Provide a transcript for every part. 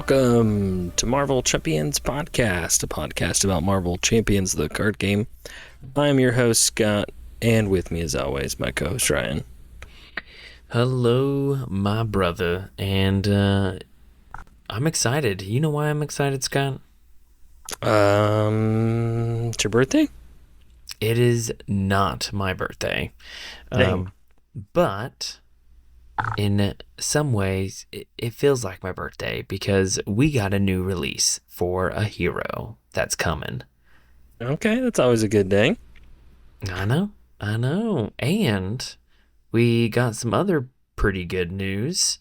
Welcome to Marvel Champions Podcast, a podcast about Marvel Champions, the card game. I'm your host, Scott, and with me, as always, my co-host, Ryan. Hello, my brother, and I'm excited. You know why I'm excited, Scott? It's your birthday? It is not my birthday, but in some ways, it feels like my birthday because we got a new release for a hero that's coming. Okay, that's always a good day. I know, and we got some other pretty good news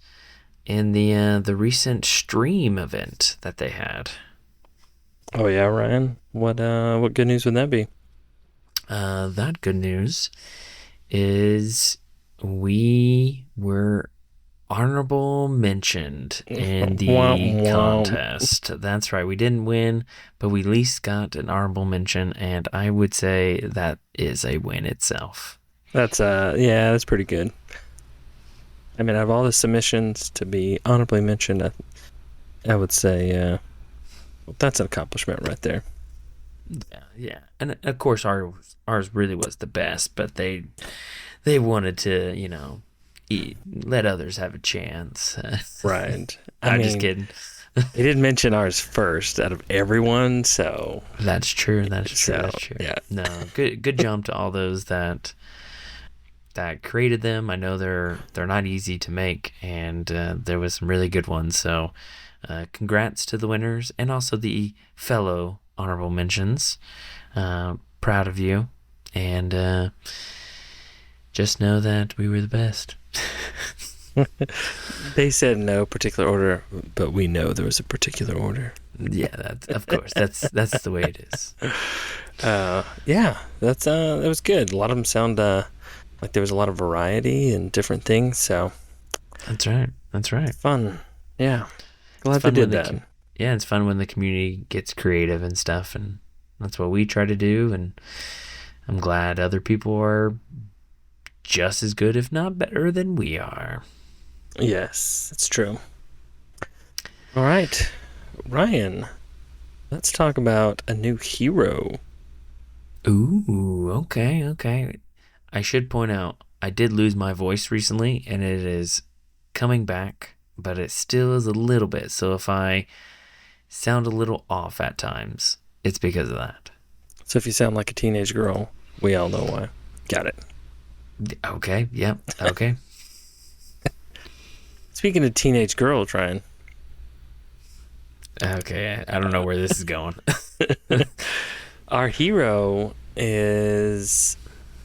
in the recent stream event that they had. Oh yeah, Ryan. What good news would that be? That good news is we were honorable mentioned in the contest. That's right. We didn't win, but we at least got an honorable mention, and I would say that is a win itself. That's that's pretty good. I mean, out of all the submissions to be honorably mentioned, I would say that's an accomplishment right there. Yeah. And of course ours really was the best, but they wanted to, let others have a chance. Right. I'm just kidding. They did mention ours first out of everyone, so That's true. Yeah. No, good job to all those that created them. I know they're not easy to make, and there was some really good ones. So, congrats to the winners and also the fellow honorable mentions. Proud of you, and just know that we were the best. They said no particular order, but we know there was a particular order. Yeah, of course. That's the way it is. That was good. A lot of them sound like there was a lot of variety and different things. So That's right. Fun. Yeah, glad they did that. It's fun when the community gets creative and stuff, and that's what we try to do. And I'm glad other people are just as good, if not better, than we are. Yes, it's true. All right, Ryan, let's talk about a new hero. Ooh, okay. I should point out, I did lose my voice recently, and it is coming back, but it still is a little bit. So if I sound a little off at times, it's because of that. So if you sound like a teenage girl, we all know why. Got it. Okay, yep, okay. Speaking of teenage girls, Ryan. Okay, I don't know where this is going. Our hero is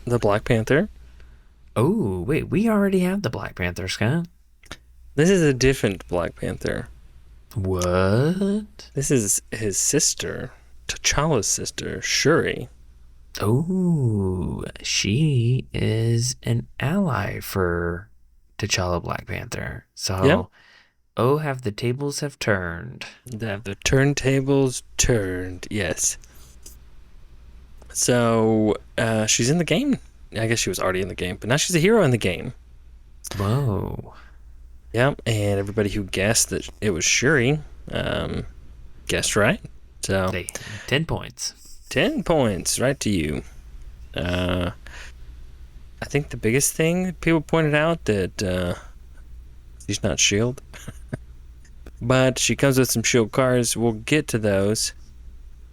the Black Panther. Oh, wait, we already have the Black Panther, Scott. This is a different Black Panther. What? This is his sister, T'Challa's sister, Shuri. Oh, she is an ally for T'Challa Black Panther. So, yep. Have the tables have turned. Have the turntables turned, yes. So, she's in the game. I guess she was already in the game, but now she's a hero in the game. Whoa. Yep, and everybody who guessed that it was Shuri guessed right. So 10 points. 10 points, right to you. I think the biggest thing people pointed out that she's not S.H.I.E.L.D. But she comes with some S.H.I.E.L.D. cards. We'll get to those.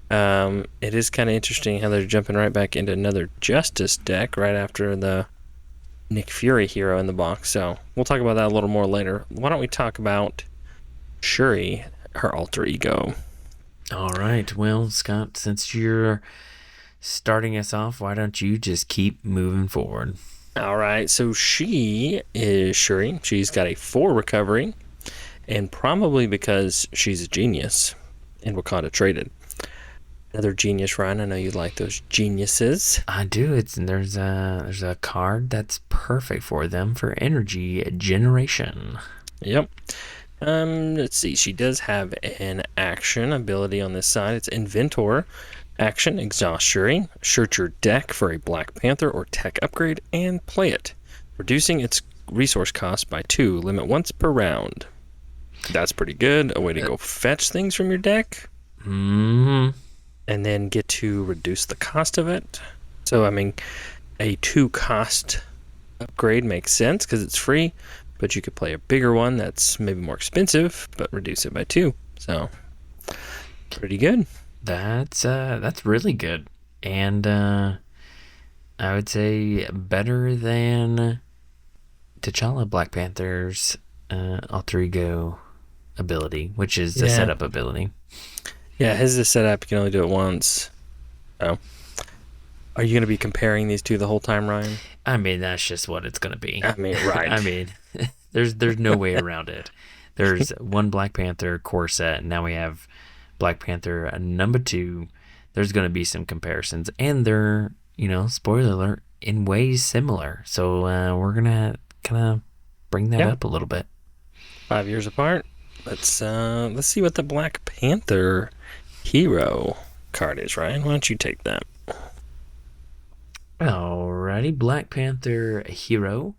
It is kind of interesting how they're jumping right back into another Justice deck right after the Nick Fury hero in the box. So we'll talk about that a little more later. Why don't we talk about Shuri, her alter ego? All right. Well, Scott, since you're starting us off, why don't you just keep moving forward? All right. So she is Shuri. She's got a 4 recovery, and probably because she's a genius and Wakanda traded. Another genius, Ryan. I know you like those geniuses. I do. There's a card that's perfect for them for energy generation. Yep. Let's see. She does have an action ability on this side. It's Inventor. Action, exhaust Shuri. Search your deck for a Black Panther or tech upgrade and play it, reducing its resource cost by 2. Limit once per round. That's pretty good. A way to go fetch things from your deck Hmm. and then get to reduce the cost of it. So, I mean, a 2 cost upgrade makes sense because it's free, but you could play a bigger one that's maybe more expensive, but reduce it by 2. So, pretty good. That's really good, and I would say better than T'Challa Black Panther's alter ego ability, which is the Yeah. setup ability. Yeah, his is set up. You can only do it once. Oh. Are you going to be comparing these two the whole time, Ryan? I mean, that's just what it's gonna be. I mean, right. I mean, there's no way around it. There's one Black Panther core set, and now we have Black Panther number 2. There's gonna be some comparisons, and they're, spoiler alert, in ways similar. So we're gonna kind of bring that Yeah. up a little bit. 5 years apart. Let's see what the Black Panther hero card is, Ryan. Why don't you take that? Alrighty, Black Panther hero.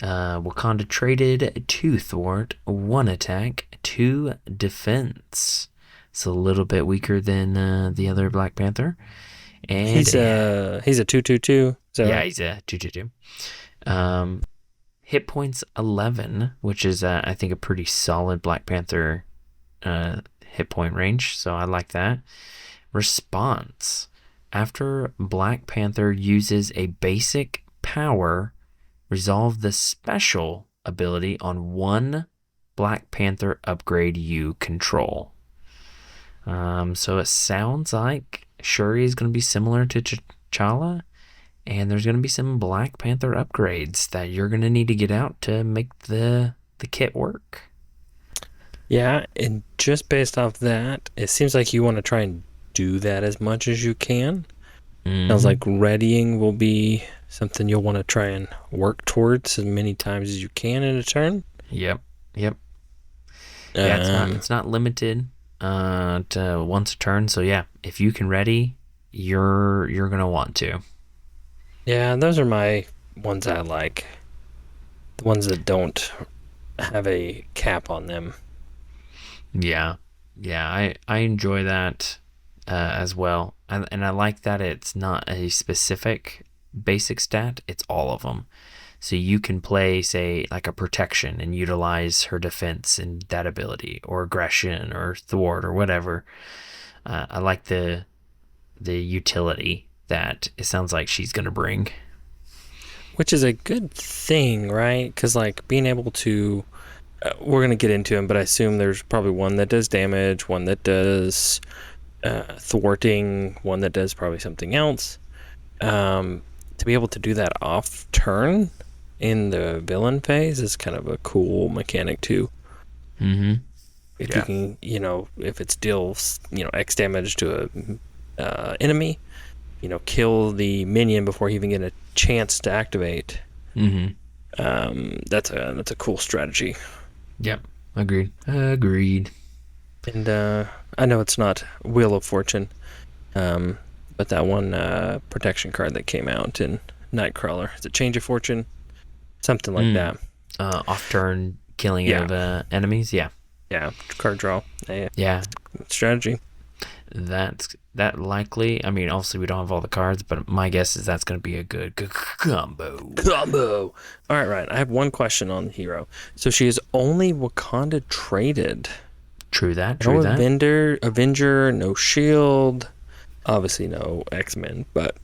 Wakanda traded 2 thwart, 1 attack, 2 defense. It's a little bit weaker than the other Black Panther. And He's a 2/2/2. yeah, Right? he's a 2/2. Hit points 11, which is I think a pretty solid Black Panther hit point range. So I like that. Response: after Black Panther uses a basic power, resolve the special ability on 1 Black Panther upgrade you control. So it sounds like Shuri is going to be similar to T'Challa, and there's going to be some Black Panther upgrades that you're going to need to get out to make the kit work. Yeah, and just based off that, it seems like you want to try and do that as much as you can. Sounds like readying will be something you'll want to try and work towards as many times as you can in a turn. Yep. Yeah, it's not limited to once a turn. So yeah, if you can ready, you're gonna want to. Yeah, those are my ones I like. The ones that don't have a cap on them. Yeah, I enjoy that as well, and I like that it's not a specific basic stat; it's all of them. So you can play, say, like a protection and utilize her defense and that ability, or aggression, or thwart, or whatever. I like the utility that it sounds like she's gonna bring. Which is a good thing, right? Because, like, being able to... we're going to get into them, but I assume there's probably one that does damage, one that does thwarting, one that does probably something else. To be able to do that off turn in the villain phase is kind of a cool mechanic, too. Mm-hmm. If you can, if it deals, X damage to a enemy, kill the minion before he even get a chance to activate. Mm-hmm. That's a cool strategy. Yep. Agreed. And I know it's not Wheel of Fortune, but that one protection card that came out in Nightcrawler, is it Change of Fortune? Something like that. Off turn killing of enemies. Yeah. Yeah, card draw. Yeah. Strategy. That likely. I mean, obviously we don't have all the cards, but my guess is that's going to be a good combo. All right, Ryan. I have one question on the hero. So she is only Wakanda traded. True that. No Avenger, no Shield, obviously no X-Men. But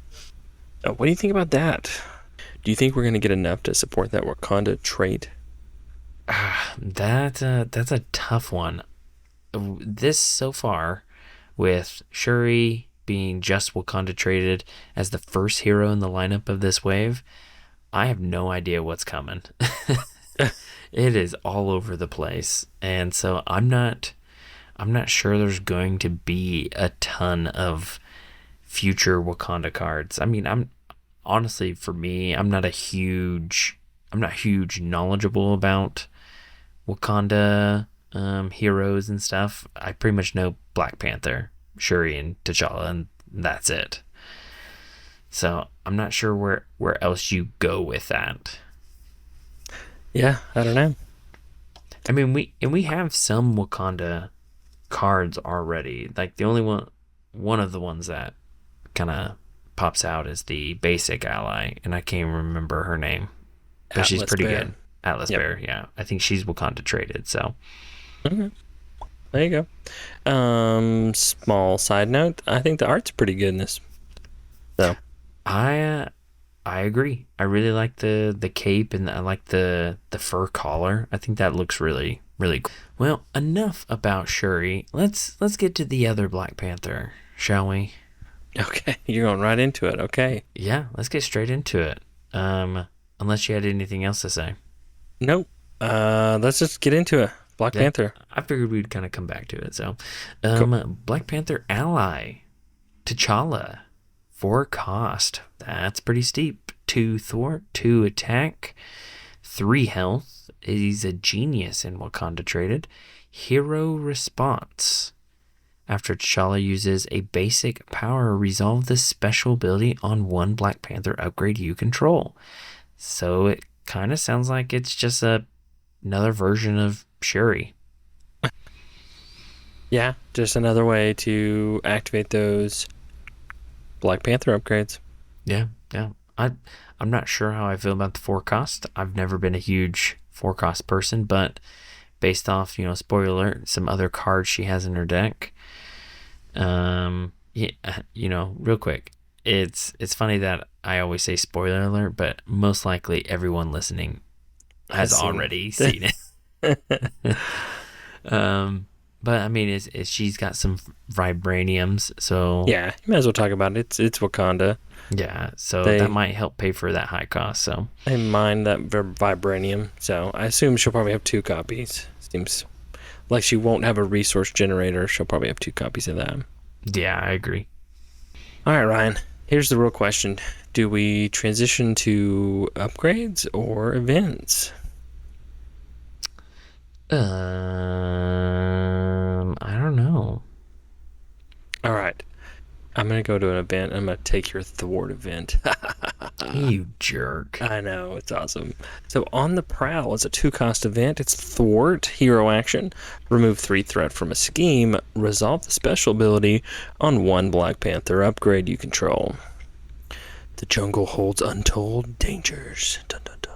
what do you think about that? Do you think we're going to get enough to support that Wakanda trade? That's a tough one. This so far, with Shuri being just Wakanda traded as the first hero in the lineup of this wave, I have no idea what's coming. It is all over the place, and so I'm not sure there's going to be a ton of future Wakanda cards. I mean, I'm honestly, for me, I'm not huge knowledgeable about Wakanda heroes and stuff. I pretty much know Black Panther, Shuri, and T'Challa, and that's it. So I'm not sure where else you go with that. Yeah, I don't know. I mean, we have some Wakanda cards already. Like the only one of the ones that kind of pops out is the basic ally, and I can't remember her name, but she's Atlas pretty Bear. good. Atlas Yep. Bear, yeah. I think she's Wakanda traded. So Okay. There you go. Small side note. I think the art's pretty good in this. So I agree. I really like the cape, and I like the fur collar. I think that looks really cool. Well, enough about Shuri. Let's get to the other Black Panther, shall we? okay, you're going right into it. Okay. Yeah, let's get straight into it. Unless you had anything else to say. Nope. Let's just get into it. Black Yeah, Panther. I figured we'd kind of come back to it. So, Cool. Black Panther ally, T'Challa, 4 cost. That's pretty steep. 2 thwart, 2 attack, 3 health. He's a genius in Wakanda traded. Hero response. After T'Challa uses a basic power, resolve this special ability on one Black Panther upgrade you control. So it kind of sounds like it's just another version of Shuri. Yeah, just another way to activate those Black Panther upgrades. Yeah, yeah. I'm not sure how I feel about the 4 cost. I've never been a huge 4 cost person, but based off, spoiler alert, some other cards she has in her deck. Yeah, real quick. It's funny that I always say spoiler alert, but most likely everyone listening has already seen it. But I mean, she's got some vibraniums, so Yeah, you might as well talk about it. It's Wakanda. yeah, so They that might help pay for that high cost. So they mine that vibranium, so I assume she'll probably have 2 copies. Seems like she won't have a resource generator. She'll probably have 2 copies of that. yeah, I agree. All right, Ryan. Here's the real question: do we transition to upgrades or events? I don't know. All right. I'm gonna go to an event. I'm gonna take your thwart event. You jerk. I know, it's awesome. So on the prowl is a 2-cost event. It's thwart hero action. Remove 3 threat from a scheme. Resolve the special ability on one Black Panther upgrade you control. The jungle holds untold dangers. Dun, dun, dun.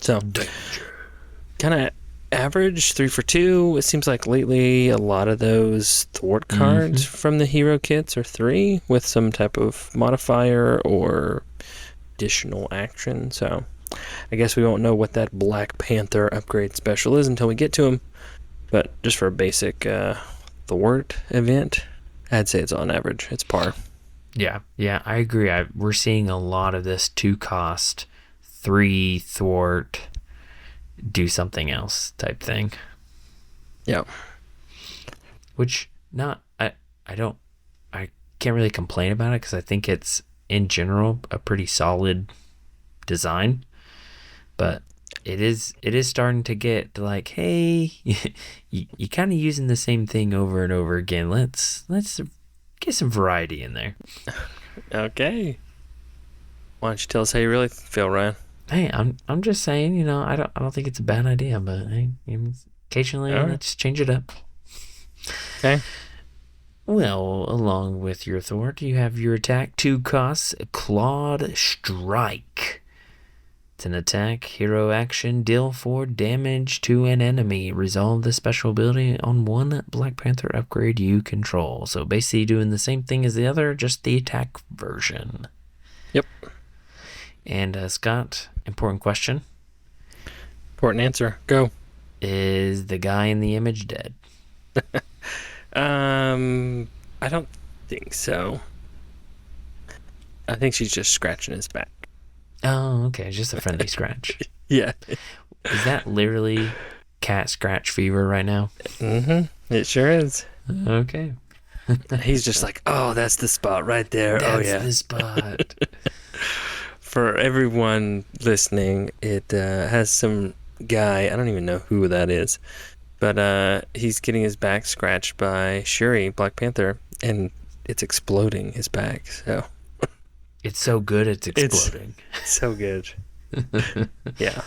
So kind of average 3 for 2. It seems like lately a lot of those thwart cards from the hero kits are 3 with some type of modifier or additional action. So I guess we won't know what that Black Panther upgrade special is until we get to him. But just for a basic thwart event, I'd say it's on average. It's par. Yeah, I agree. We're seeing a lot of this 2 cost, 3 thwart, do something else type thing. Yeah. Which I can't really complain about it because I think it's in general a pretty solid design. But it is starting to get like, hey, you kind of using the same thing over and over again. Let's get some variety in there. Okay. Why don't you tell us how you really feel, Ryan? Hey, I'm just saying, I don't think it's a bad idea, but hey, occasionally All right. let's change it up. Okay. Well, along with your thwart, you have your attack 2 costs, Clawed Strike. It's an attack, hero action, deal 4 damage to an enemy. Resolve the special ability on one Black Panther upgrade you control. So basically doing the same thing as the other, just the attack version. Yep. And Scott, important question. Important answer. Go. Is the guy in the image dead? I don't think so. I think she's just scratching his back. Oh, okay, just a friendly scratch. Yeah. Is that literally cat scratch fever right now? Mm-hmm. It sure is. Okay. He's just like, oh, that's the spot right there. That's oh, yeah. the spot. For everyone listening, it has some guy, I don't even know who that is, but he's getting his back scratched by Shuri, Black Panther, and it's exploding his back. So It's so good it's exploding. so good. Yeah.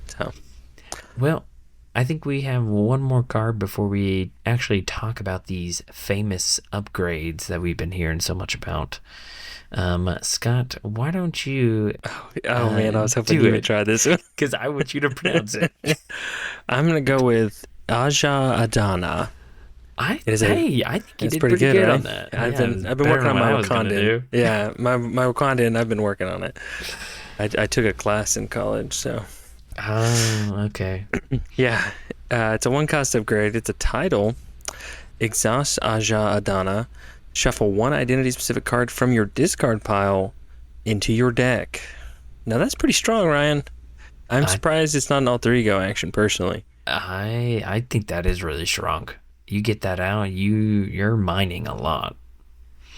So Well, I think we have one more card before we actually talk about these famous upgrades that we've been hearing so much about. Scott, why don't you Oh man, I was hoping do you would it? try this one. Because I want you to pronounce it. I'm gonna go with Aja Adana. It is a I think you It's did pretty pretty good, good right? on that. I've Yeah, it been was I've been better working than on what my I was gonna Wakandan. do. Yeah, my Wakandan. I've been working on it. I took a class in college, so Oh, okay. yeah. It's a one cost upgrade. It's a title. Exhaust Aja Adana. Shuffle one identity specific card from your discard pile into your deck. Now that's pretty strong, Ryan. I'm I surprised it's not an alter ego action, personally. I think that is really strong. You get that out, you're mining a lot.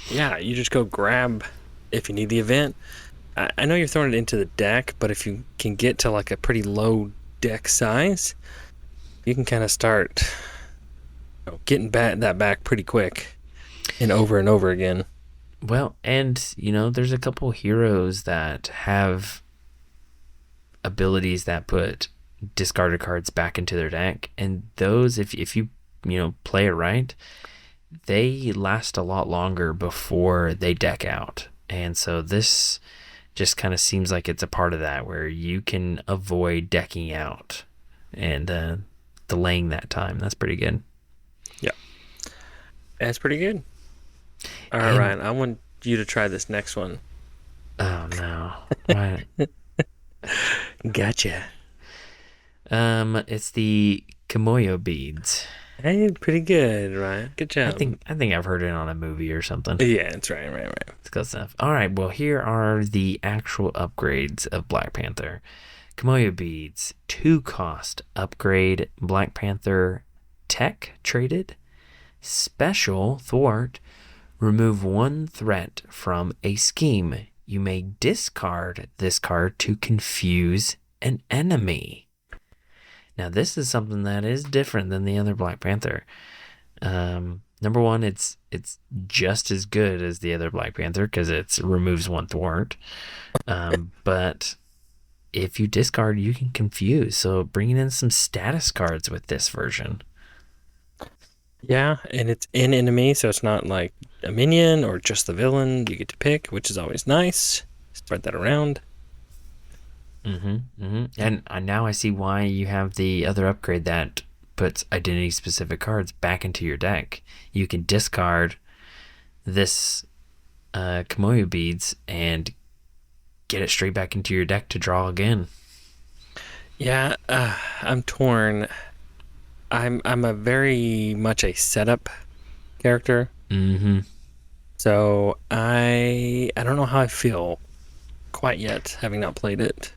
Yeah, you just go grab if you need the event. I know you're throwing it into the deck, but if you can get to like a pretty low deck size, you can kind of start getting that back pretty quick and over again. Well, and there's a couple heroes that have abilities that put discarded cards back into their deck, and those, if you play it right, they last a lot longer before they deck out. And so this just kind of seems like it's a part of that where you can avoid decking out and delaying that time. That's pretty good. Yeah, that's pretty good. All right, And Ryan, I want you to try this next one. oh no, right. Gotcha. It's the Kimoyo beads. Hey, pretty good, Ryan. Good job. I think I've heard it on a movie or something. Yeah, that's right. It's good stuff. All right, well, here are the actual upgrades of Black Panther. Kimoyo beads, 2-cost upgrade. Black Panther tech traded. Special thwart. Remove one threat from a scheme. You may discard this card to confuse an enemy. Now, this is something that is different than the other Black Panther. Number one, it's just as good as the other Black Panther because it removes one thwart. But if you discard, you can confuse. So bringing in some status cards with this version. Yeah, and it's in enemy, so it's not like a minion or just the villain you get to pick, which is always nice. Spread that around. And now I see why you have the other upgrade that puts identity-specific cards back into your deck. You can discard this Kimoyo beads and get it straight back into your deck to draw again. Yeah, I'm torn. I'm a very much a setup character. Mm-hmm. So I don't know how I feel quite yet, having not played it,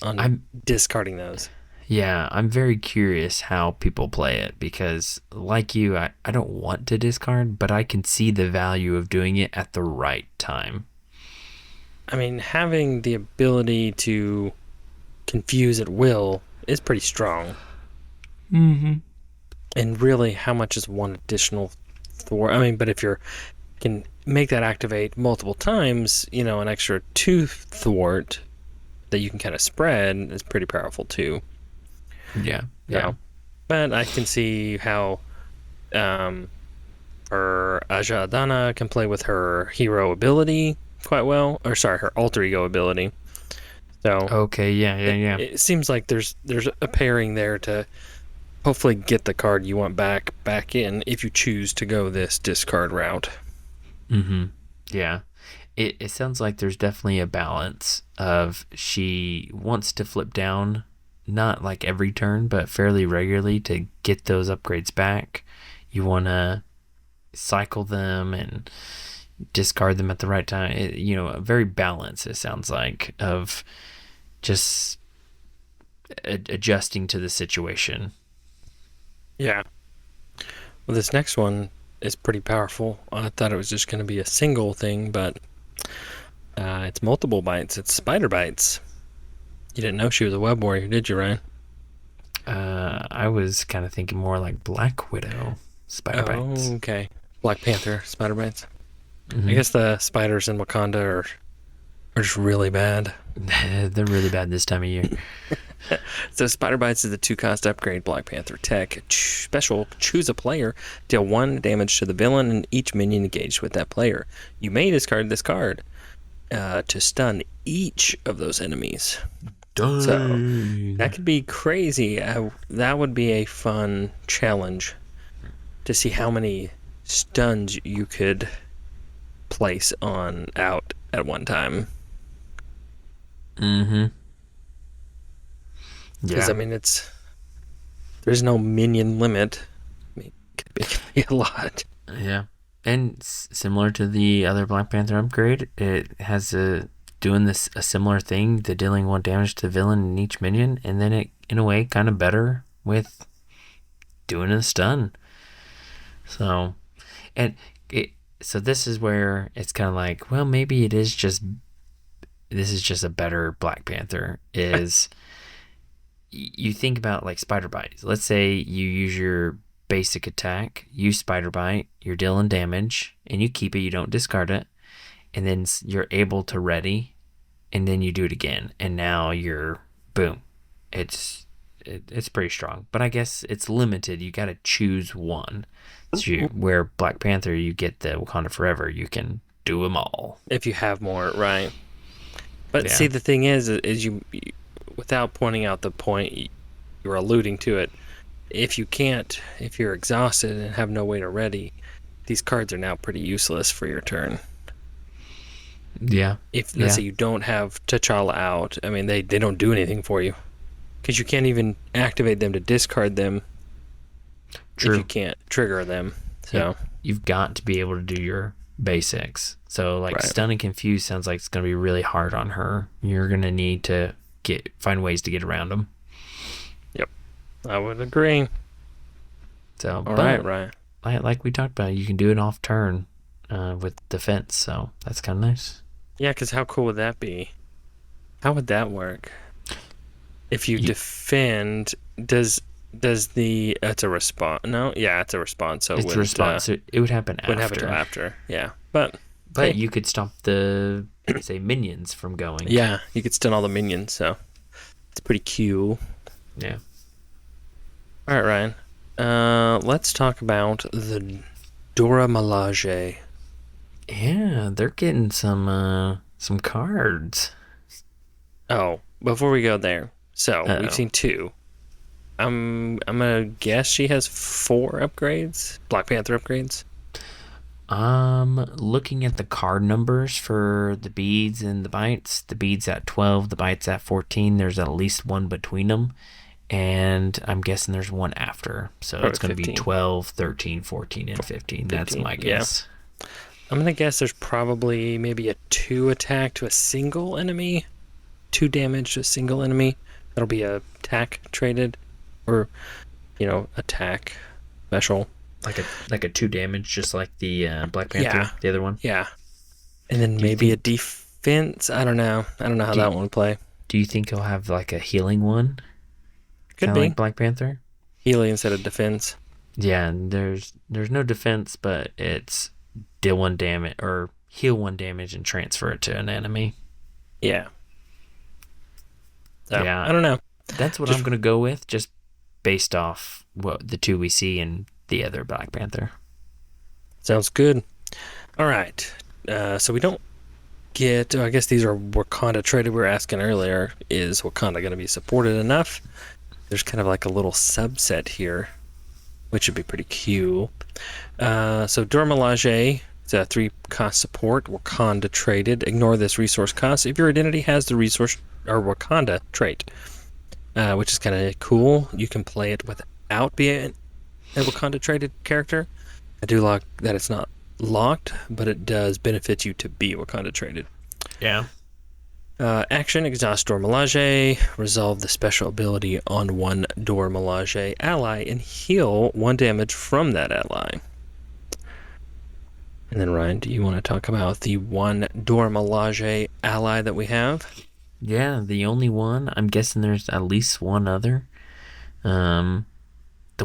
on I'm discarding those. Yeah, I'm very curious how people play it because, like you, I don't want to discard, but I can see the value of doing it at the right time. I mean, having the ability to confuse at will is pretty strong. Mm-hmm. And really, how much is one additional thwart? I mean, but if you can make that activate multiple times, an extra 2 thwart that you can kind of spread is pretty powerful too. Yeah. But I can see how her Aja Adana can play with her hero ability quite well. Or sorry, her alter ego ability. So Okay, yeah. it seems like there's a pairing there to hopefully get the card you want back in if you choose to go this discard route. Mm-hmm. Yeah. It sounds like there's definitely a balance of she wants to flip down, not like every turn, but fairly regularly to get those upgrades back. You want to cycle them and discard them at the right time. A very balanced, it sounds like, of just adjusting to the situation. Yeah. Well, this next one is pretty powerful. I thought it was just going to be a single thing, but it's multiple bites. It's spider bites. You didn't know she was a web warrior, did you, Ryan? I was kind of thinking more like Black Widow spider bites. Okay. Black Panther spider bites. Mm-hmm. I guess the spiders in Wakanda are just really bad. They're really bad this time of year. So Spider Bites is the 2-cost upgrade Black Panther tech special. Choose a player, deal 1 damage to the villain and each minion engaged with that player. You may discard this card to stun each of those enemies. So that Dang. could be crazy. That would be a fun challenge to see how many stuns you could place on out at one time. Mm-hmm. Because Yeah. I mean, there's no minion limit. I mean, it could be a lot. Yeah. And similar to the other Black Panther upgrade, it has doing a similar thing, the dealing 1 damage to the villain and each minion, and then it, in a way, kind of better with doing a stun. So, and so this is where it's kind of like, well, maybe this is just a better Black Panther. Is you think about like Spider Bite. Let's say you use your basic attack, use Spider Bite, you're dealing damage, and you keep it, you don't discard it, and then you're able to ready, and then you do it again, and now you're boom. It's pretty strong, but I guess it's limited. You got to choose one. So where Black Panther, you get the Wakanda Forever, you can do them all. If you have more, right? But Yeah. see, the thing is you, without pointing out the point, you're alluding to it. If you're exhausted and have no way to ready, these cards are now pretty useless for your turn. Yeah. If let's say you don't have T'Challa out, I mean they don't do anything for you because you can't even activate them to discard them. True. If you can't trigger them. So yeah. You've got to be able to do your basics. So like right. Stun and Confuse sounds like it's going to be really hard on her. You're going to need to find ways to get around them. Yep, I would agree. So all right. Like we talked about, you can do it off turn with defense. So that's kind of nice. Yeah, because how cool would that be? How would that work? If you defend, does the it's a response? No, yeah, it's a response. So it's a response. So it would happen after. Wouldn't happen until after. Yeah, but hey. You could stop the say minions from going. Yeah, you could stun all the minions. So it's pretty cool. Yeah. All right, Ryan. Let's talk about the Dora Milaje. Yeah, they're getting some cards. Oh, before we go there, so we've seen 2. I'm gonna guess she has 4 upgrades, Black Panther upgrades. Looking at the card numbers for the beads and the bites, the beads at 12, the bites at 14. There's at least one between them, and I'm guessing there's one after. So it's going to be 12, 13, 14, and 15. That's my guess. Yeah. I'm gonna guess there's probably maybe a 2 attack to a single enemy, 2 damage to a single enemy. That'll be a attack traded, or attack special. Like a 2 damage, just like the Black Panther, the other one. Yeah, and then maybe a defense. I don't know how that one would play. Do you think he'll have like a healing one? Could be like Black Panther. Healing instead of defense. Yeah, and there's no defense, but it's deal 1 damage or heal 1 damage and transfer it to an enemy. Yeah. So, yeah, I don't know. That's what I'm gonna go with, just based off what the 2 we see in the other Black Panther. Sounds good. All right. So we don't get. I guess these are Wakanda traded. We were asking earlier. Is Wakanda going to be supported enough? There's kind of like a little subset here, which would be pretty cool. So Dora Milaje is a 3-cost support. Wakanda traded. Ignore this resource cost if your identity has the resource or Wakanda trait, which is kind of cool. You can play it without being a Wakanda traded character. I do like that it's not locked, but it does benefit you to be Wakanda traded. Yeah. Action, exhaust Dora Milaje, resolve the special ability on 1 Dora Milaje ally, and heal 1 damage from that ally. And then Ryan, do you want to talk about the 1 Dora Milaje ally that we have? Yeah, the only one. I'm guessing there's at least one other. The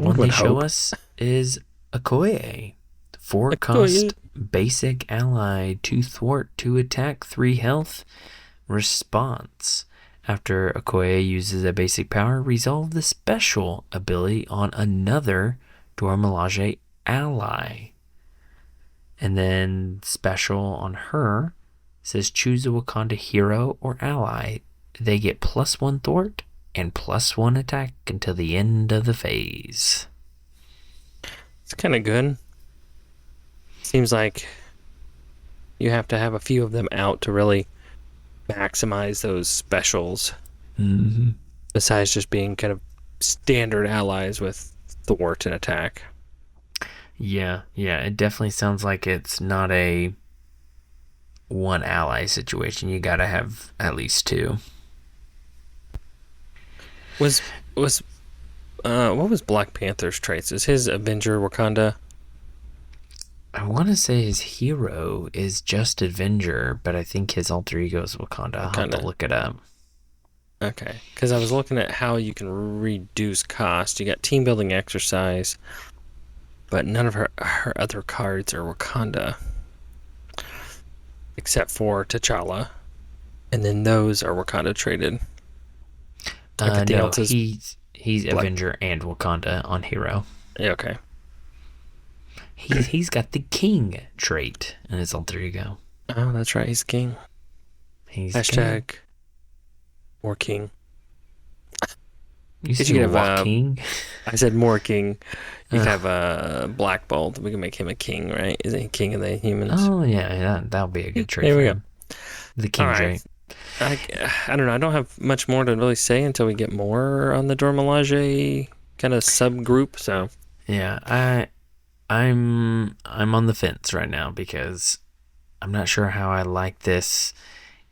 one they show us is Okoye. 4-cost basic ally, 2 thwart, 2 attack, 3 health, response. After Okoye uses a basic power, resolve the special ability on another Dora Milaje ally. And then special on her says choose a Wakanda hero or ally. They get +1 thwart and +1 attack until the end of the phase. It's kind of good. Seems like you have to have a few of them out to really maximize those specials. Mm-hmm. Besides just being kind of standard allies with thwart and attack. Yeah, it definitely sounds like it's not a one ally situation. You gotta have at least two. Was what was Black Panther's traits? Is his Avenger Wakanda? I want to say his hero is just Avenger, but I think his alter ego is Wakanda. I'll have to look it up. Okay, because I was looking at how you can reduce cost. You got team building exercise, but none of her other cards are Wakanda, except for T'Challa, and then those are Wakanda traded. Everything else is he's Avenger and Wakanda on hero. Yeah, okay. He's got the king trait in his alter ego. Oh, that's right. He's king. He's Hashtag king. More king. You said king? I said more king. You could have a Black Bolt. We can make him a king, right? Isn't he king of the humans? Oh, yeah. That'll be a good trait There for we him. Go. The king trait. I don't know. I don't have much more to really say until we get more on the Dora Milaje kind of subgroup. So yeah, I'm on the fence right now because I'm not sure how I like this.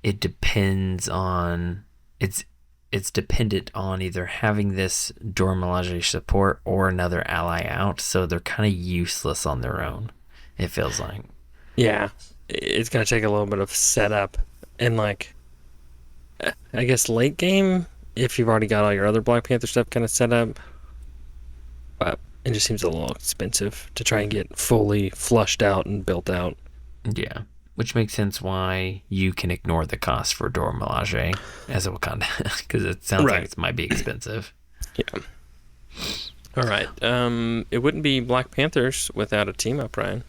It depends on it's dependent on either having this Dora Milaje support or another ally out, so they're kind of useless on their own. It feels like. Yeah, it's gonna take a little bit of setup and like. I guess late game, if you've already got all your other Black Panther stuff kind of set up, but it just seems a little expensive to try and get fully flushed out and built out. Yeah, which makes sense why you can ignore the cost for Dora Milaje as a Wakanda, because it sounds like it might be expensive. Yeah. All right. It wouldn't be Black Panthers without a team up, Ryan.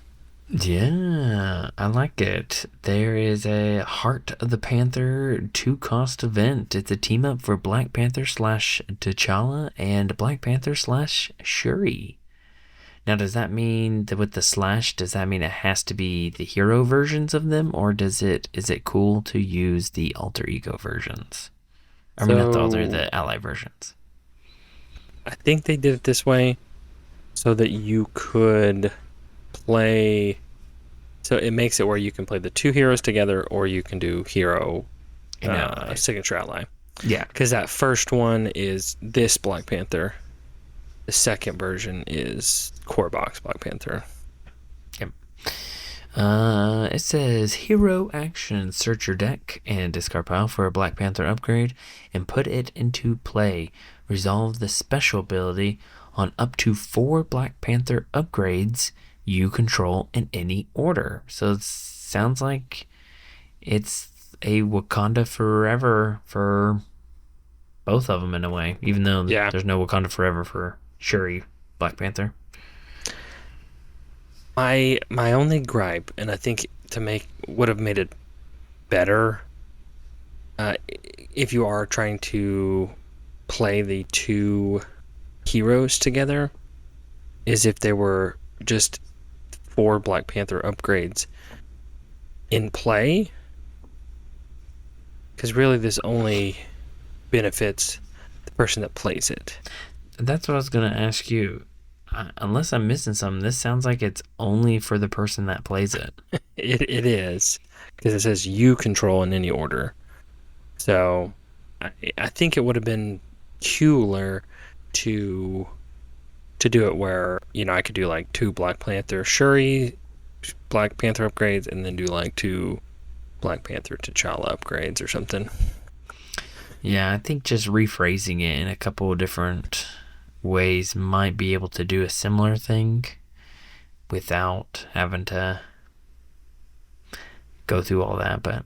Yeah, I like it. There is a Heart of the Panther 2-cost event. It's a team up for Black Panther / T'Challa and Black Panther / Shuri. Now, does that mean that with the / does that mean it has to be the hero versions of them, or is it cool to use the alter ego versions? I mean, not the ally versions. I think they did it this way so that you could play, so it makes it where you can play the two heroes together, or you can do hero signature ally. Yeah, because that first one is this Black Panther. The second version is Core Box Black Panther. Yep. It says hero action. Search your deck and discard pile for a Black Panther upgrade and put it into play. Resolve the special ability on up to 4 Black Panther upgrades you control in any order. So it sounds like it's a Wakanda Forever for both of them in a way, even though there's no Wakanda Forever for Shuri Black Panther. My only gripe, and I think would have made it better, if you are trying to play the two heroes together, is if there were just 4 Black Panther upgrades in play, because really this only benefits the person that plays it. That's what I was going to ask you. Unless I'm missing something, this sounds like it's only for the person that plays it. It is, because it says you control in any order. So I think it would have been cooler to do it where, I could do like 2 Black Panther Shuri Black Panther upgrades and then do like 2 Black Panther T'Challa upgrades or something. Yeah, I think just rephrasing it in a couple of different ways might be able to do a similar thing without having to go through all that. But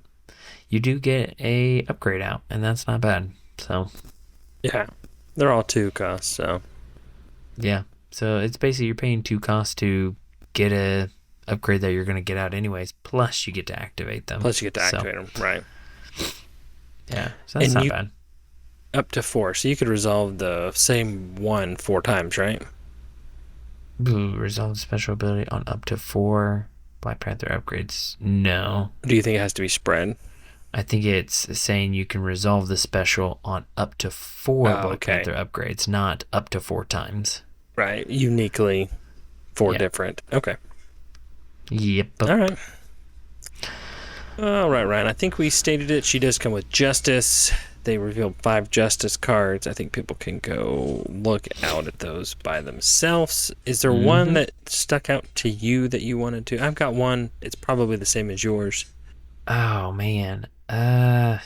you do get a upgrade out, and that's not bad. So Yeah. They're all 2 costs, so. yeah, so it's basically you're paying 2 costs to get a upgrade that you're going to get out anyways. Plus, you get to activate them. Plus, you get to So activate them, right? yeah, so that's And not you bad. up to 4, so you could resolve the same one 4 times, right? Ooh, resolve special ability on up to 4 Black Panther upgrades. No, Do you think it has to be spread? I think it's saying you can resolve the special on up to 4 Oh, Black okay. Panther upgrades, not up to 4 times. Right. Uniquely 4 Yeah. different. Okay. Yep. All right. All right, Ryan. I think we stated it. She does come with Justice. They revealed 5 Justice cards. I think people can go look out at those by themselves. Is there one Mm-hmm. that stuck out to you that you wanted to? I've got one. It's probably the same as yours. Oh man. It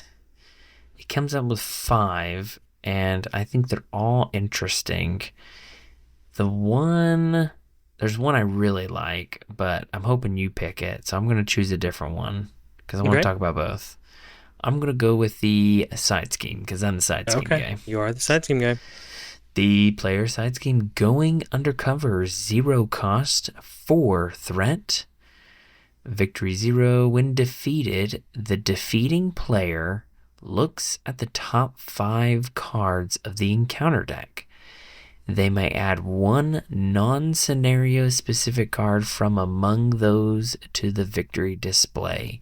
comes up with 5, and I think they're all interesting. The one there's one I really like, but I'm hoping you pick it, so I'm gonna choose a different one because I want to Okay. talk about both. I'm gonna go with the side scheme because I'm the side scheme Okay. guy. You are the side scheme guy. The player side scheme going undercover, 0 cost, 4 threat. Victory 0. When defeated, the defeating player looks at the top 5 cards of the encounter deck. They may add 1 non-scenario specific card from among those to the victory display.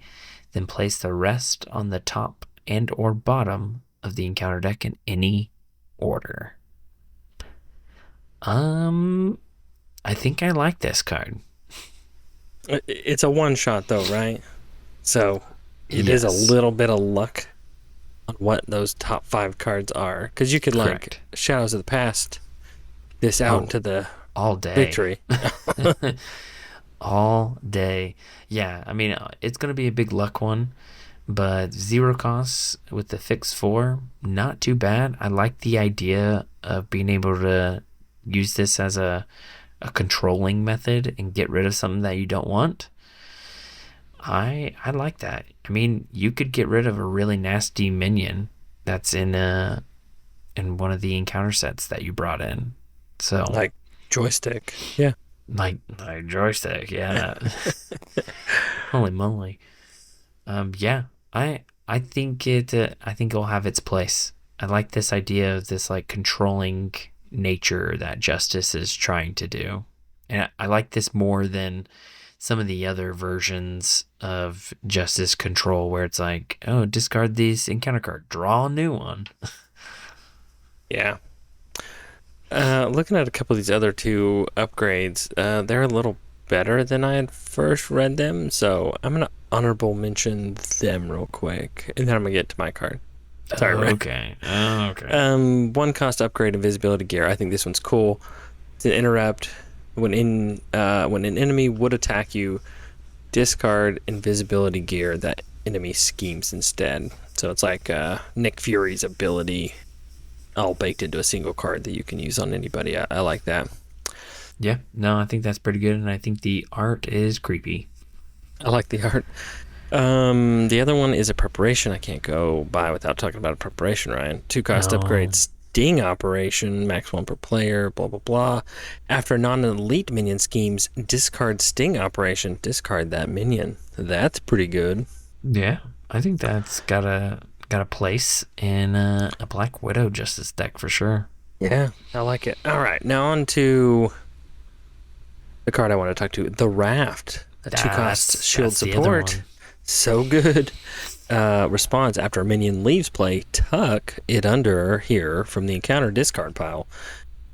Then place the rest on the top and or bottom of the encounter deck in any order. I think I like this card. It's a one shot, though, right? So it is a Yes. little bit of luck on what those top 5 cards are. Because you could, like, Correct. Shadows of the Past this out Oh, into the all day. victory. All day. Yeah, I mean, it's going to be a big luck one, but 0 costs with the fix 4, not too bad. I like the idea of being able to use this as a controlling method and get rid of something that you don't want. I like that. I mean, you could get rid of a really nasty minion that's in one of the encounter sets that you brought in. So Like joystick. Yeah. like joystick, yeah. Holy moly. Yeah, I think I think it'll have its place. I like this idea of this like controlling nature that Justice is trying to do. And I like this more than some of the other versions of Justice Control where it's like, oh, discard these encounter card, draw a new one. Yeah. Looking at a couple of these other 2 upgrades, they're a little better than I had first read them, so I'm gonna honorable mention them real quick, and then I'm gonna get to my card. Sorry, Ryan. Okay. Okay. 1 cost upgrade invisibility gear. I think this one's cool. It's an interrupt. When an enemy would attack you, discard invisibility gear that enemy schemes instead. So it's like Nick Fury's ability, all baked into a single card that you can use on anybody. I like that. Yeah, no, I think that's pretty good, and I think the art is creepy. I like the art. The other one is a preparation. I can't go by without talking about a preparation, Ryan. 2 cost Oh, upgrade, sting operation, max 1 per player, blah, blah, blah. After non-elite minion schemes, discard sting operation, discard that minion. That's pretty good. yeah, I think that's got a place in a Black Widow Justice deck for sure. Yeah, I like it. All right, now on to the card I want to talk to, the Raft. A 2 cost shield That's the other support. one. So good. Response after a minion leaves play, tuck it under here from the encounter discard pile,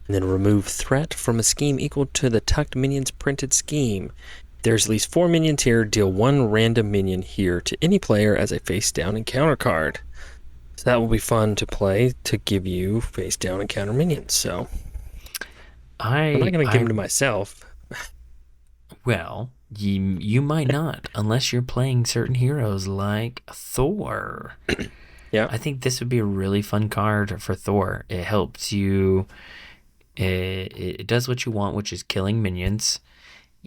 and then remove threat from a scheme equal to the tucked minion's printed scheme. There's at least 4 minions here. Deal 1 random minion here to any player as a face down encounter card. So that will be fun to play to give you face down encounter minions. So I'm not I going to give them I to myself. well, you might not unless you're playing certain heroes like Thor. Yeah. I think this would be a really fun card for Thor. It helps you. It does what you want, which is killing minions.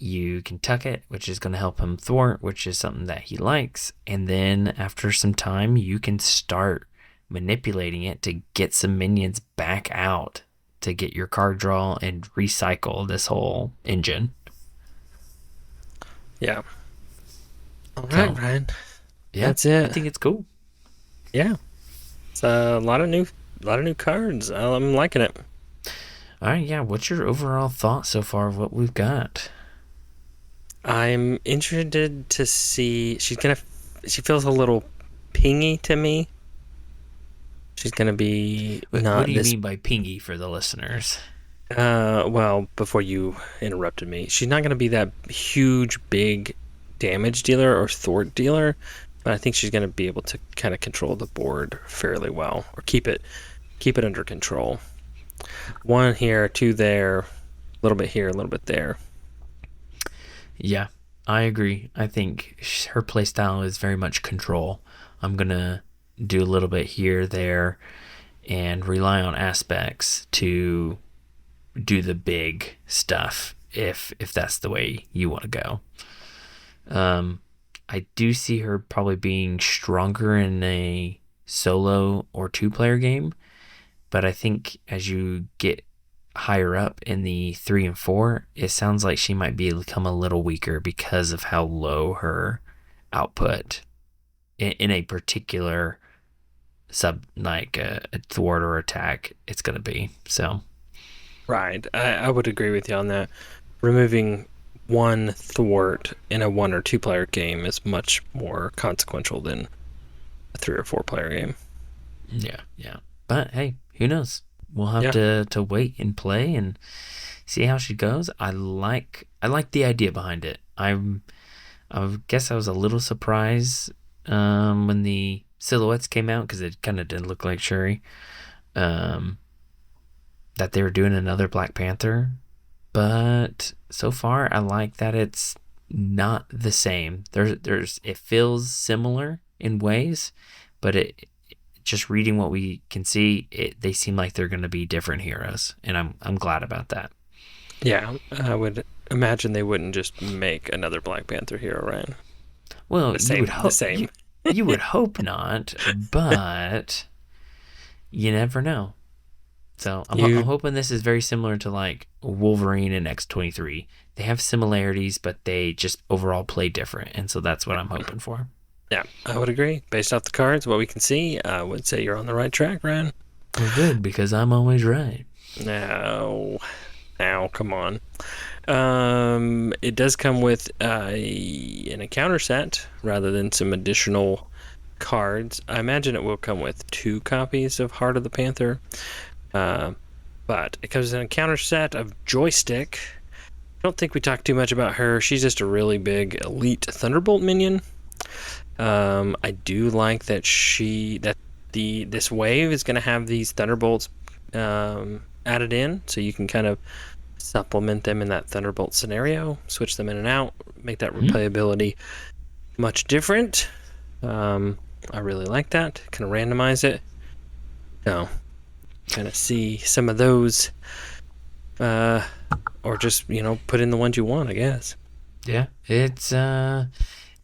You can tuck it, which is going to help him thwart, which is something that he likes. And then after some time, you can start manipulating it to get some minions back out to get your card draw and recycle this whole engine. Yeah. All right, So, Ryan. yeah, That's I it. think it's cool. Yeah. It's a lot of new cards. I'm liking it. All right, yeah. What's your overall thought so far of what we've got? I'm interested to see. She feels a little pingy to me. She's gonna be What do not you this. mean by pingy for the listeners? Well, before you interrupted me, she's not gonna be that huge, big damage dealer or thwart dealer, but I think she's gonna be able to kind of control the board fairly well, or keep it under control. One here, two there, a little bit here, a little bit there. Yeah, I agree. I think her playstyle is very much control. I'm going to do a little bit here, there, and rely on aspects to do the big stuff if that's the way you want to go. I do see her probably being stronger in a solo or two-player game, but I think as you get higher up in the 3 and 4, it sounds like she might become a little weaker because of how low her output in a particular sub, like a thwart or attack, it's going to be. So, Right. I would agree with you on that. Removing one thwart in a one or two player game is much more consequential than a three or four player game. yeah, yeah. But hey, who knows? We'll have Yeah. to wait and play and see how she goes. I like the idea behind it. I guess I was a little surprised when the silhouettes came out because it kind of did look like Shuri. Um, that they were doing another Black Panther, but so far I like that it's not the same. There's it feels similar in ways, but it just reading what we can see, they seem like they're going to be different heroes, and I'm glad about that. Yeah. I would imagine they wouldn't just make another Black Panther hero, right? Well, The you would same. The hope same. you would hope not, but you never know. So I'm You. hoping this is very similar to like Wolverine and X-23. They have similarities, but they just overall play different, and so that's what I'm hoping for. Yeah, I would agree. Based off the cards, what we can see, I would say you're on the right track, Ryan. Well, good, because I'm always right. No. Now, come on. It does come with an encounter set rather than some additional cards. I imagine it will come with 2 copies of Heart of the Panther. Uh, but it comes with an encounter set of Joystick. I don't think we talked too much about her. She's just a really big elite Thunderbolt minion. I do like that this wave is going to have these Thunderbolts added in, so you can kind of supplement them in that Thunderbolt scenario, switch them in and out, make that replayability much different. I really like that. Kind of randomize it. So, kind of see some of those, or just put in the ones you want, I guess. Yeah, it's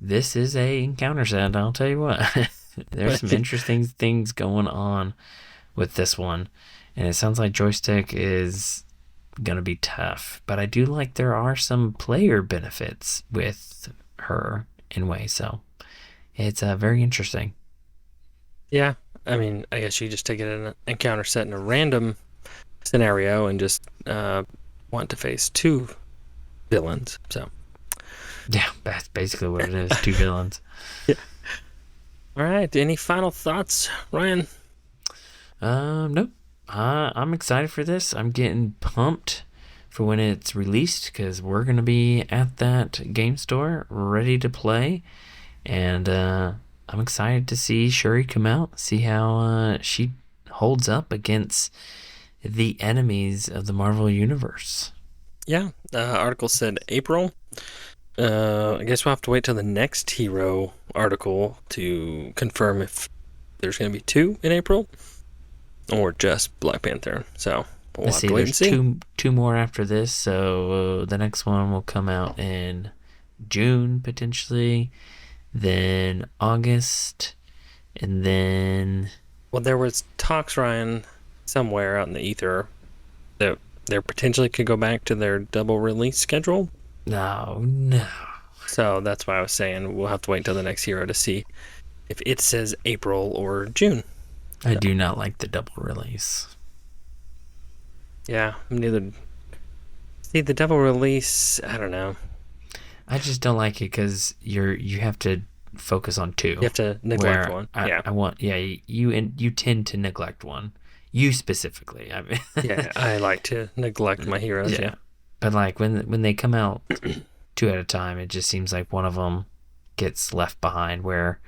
this is a encounter set. I'll tell you what. There's some interesting things going on with this one, and it sounds like Joystick is gonna be tough. But I do like there are some player benefits with her in ways, so it's very interesting. Yeah, I mean, I guess you just take it in an encounter set in a random scenario and just want to face 2 villains. So, Yeah, that's basically what it is. 2 villains. yeah. All right. Any final thoughts, Ryan? Nope. I'm excited for this. I'm getting pumped for when it's released because we're gonna be at that game store ready to play, and I'm excited to see Shuri come out, see how she holds up against the enemies of the Marvel Universe. Yeah. Article said April. I guess we'll have to wait till the next hero article to confirm if there's going to be 2 in April or just Black Panther. So we'll Let's have see. to wait and There's see. two more after this, so the next one will come out in June potentially, then August, and then Well, there was talks, Ryan, somewhere out in the ether that there potentially could go back to their double release schedule. no. So that's why I was saying we'll have to wait until the next hero to see if it says April or June. I do not like the double release. Yeah, neither. See, the double release, I don't know. I just don't like it because you have to focus on two. You have to neglect one. You tend to neglect one. You specifically. I mean, Yeah, I like to neglect my heroes. Yeah. But like when they come out two at a time, it just seems like one of them gets left behind. Where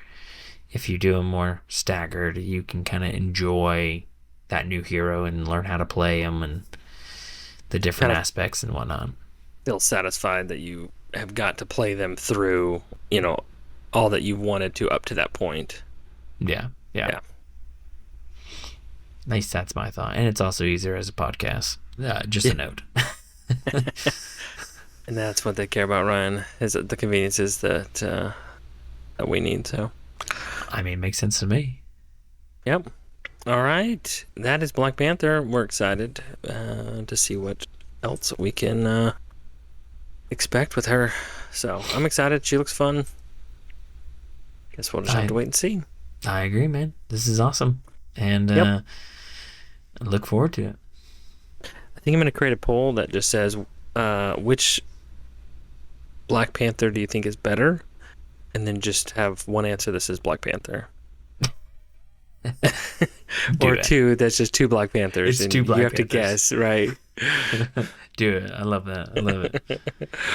if you do them more staggered, you can kind of enjoy that new hero and learn how to play him and the different aspects and whatnot. Feel satisfied that you have got to play them through, all that you wanted to up to that point. Yeah. At least that's my thought. And it's also easier as a podcast. Just a note. And that's what they care about, Ryan, is the conveniences that we need. So, I mean, it makes sense to me. Yep. All right. That is Black Panther. We're excited to see what else we can expect with her. So I'm excited. She looks fun. Guess we'll just have to wait and see. I agree, man. This is awesome. And I look forward to it. I think I'm going to create a poll that just says, which Black Panther do you think is better? And then just have one answer that says Black Panther. Or two, that's just two Black Panthers. It's two Black Panthers. You have Panthers. to guess, right? Do it. I love that. I love it.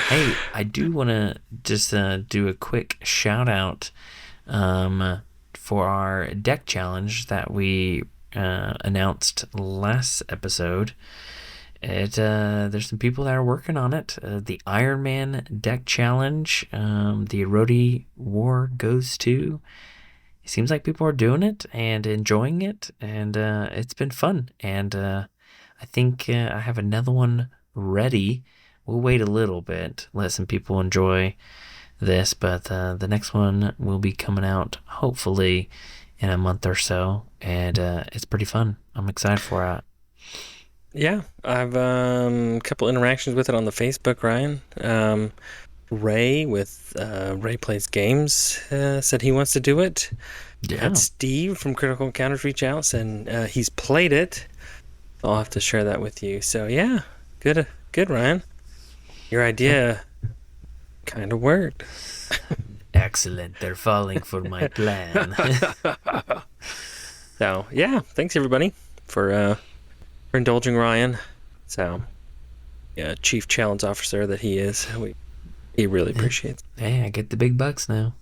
Hey, I do want to just do a quick shout out for our deck challenge that we announced last episode. There's some people that are working on it. The Iron Man deck challenge, the Erodi War goes to. It seems like people are doing it and enjoying it, and it's been fun. And I think I have another one ready. We'll wait a little bit, let some people enjoy this, but the next one will be coming out hopefully in a month or so, and it's pretty fun. I'm excited for it. Yeah, I've a couple interactions with it on the Facebook, Ryan. Ray with Ray Plays Games said he wants to do it. Yeah. Had Steve from Critical Encounters reach out and he's played it. I'll have to share that with you. So yeah, good Ryan. Your idea kind of worked. Excellent. They're falling for my plan. So yeah, thanks everybody for indulging Ryan. So yeah, Chief Challenge Officer that he is. He really appreciates it. Hey, I get the big bucks now.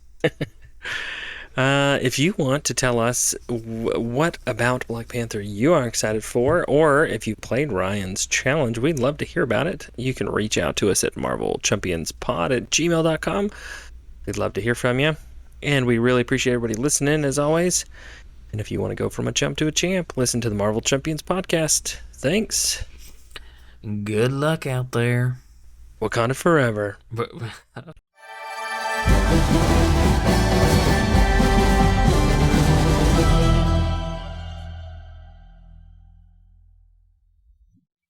If you want to tell us what about Black Panther you are excited for, or if you played Ryan's challenge, we'd love to hear about it. You can reach out to us at marvelchampionspod@gmail.com. We'd love to hear from you. And we really appreciate everybody listening, as always. And if you want to go from a chump to a champ, listen to the Marvel Champions podcast. Thanks. Good luck out there. Wakanda forever.